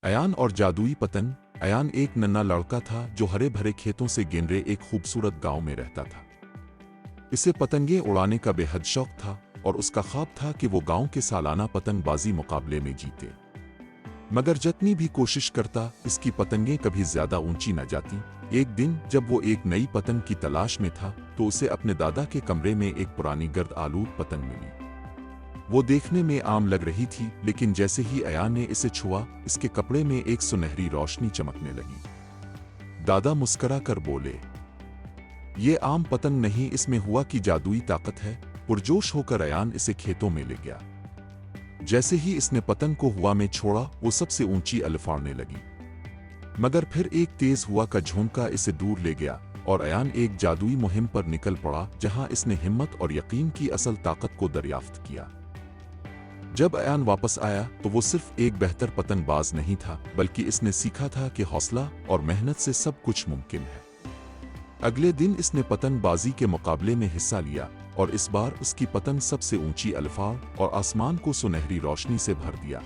ایان اور جادوئی پتنگ۔ ایان ایک ننھا لڑکا تھا جو ہرے بھرے کھیتوں سے گھرے ایک خوبصورت گاؤں میں رہتا تھا۔ اسے پتنگیں اڑانے کا بے حد شوق تھا اور اس کا خواب تھا کہ وہ گاؤں کے سالانہ پتنگ بازی مقابلے میں جیتے۔ مگر جتنی بھی کوشش کرتا اس کی پتنگیں کبھی زیادہ اونچی نہ جاتی۔ ایک دن جب وہ ایک نئی پتنگ کی تلاش میں تھا تو اسے اپنے دادا کے کمرے میں ایک پرانی گرد آلود پتنگ ملی۔ وہ دیکھنے میں عام لگ رہی تھی لیکن جیسے ہی ایان نے اسے چھوا اس کے کپڑے میں ایک سنہری روشنی چمکنے لگی۔ دادا مسکرا کر بولے، یہ عام پتنگ نہیں، اس میں ہوا کی جادوئی طاقت ہے۔ پرجوش ہو کر ایان اسے کھیتوں میں لے گیا۔ جیسے ہی اس نے پتنگ کو ہوا میں چھوڑا وہ سب سے اونچی الفاڑنے لگی، مگر پھر ایک تیز ہوا کا جھونکا اسے دور لے گیا اور ایان ایک جادوئی مہم پر نکل پڑا جہاں اس نے ہمت اور یقین کی اصل طاقت کو دریافت کیا۔ جب ایان واپس آیا تو وہ صرف ایک بہتر پتنگ باز نہیں تھا بلکہ اس نے سیکھا تھا کہ حوصلہ اور محنت سے سب کچھ ممکن ہے۔ اگلے دن اس نے پتنگ بازی کے مقابلے میں حصہ لیا اور اس بار اس کی پتنگ سب سے اونچی الفاڑ اور آسمان کو سنہری روشنی سے بھر دیا۔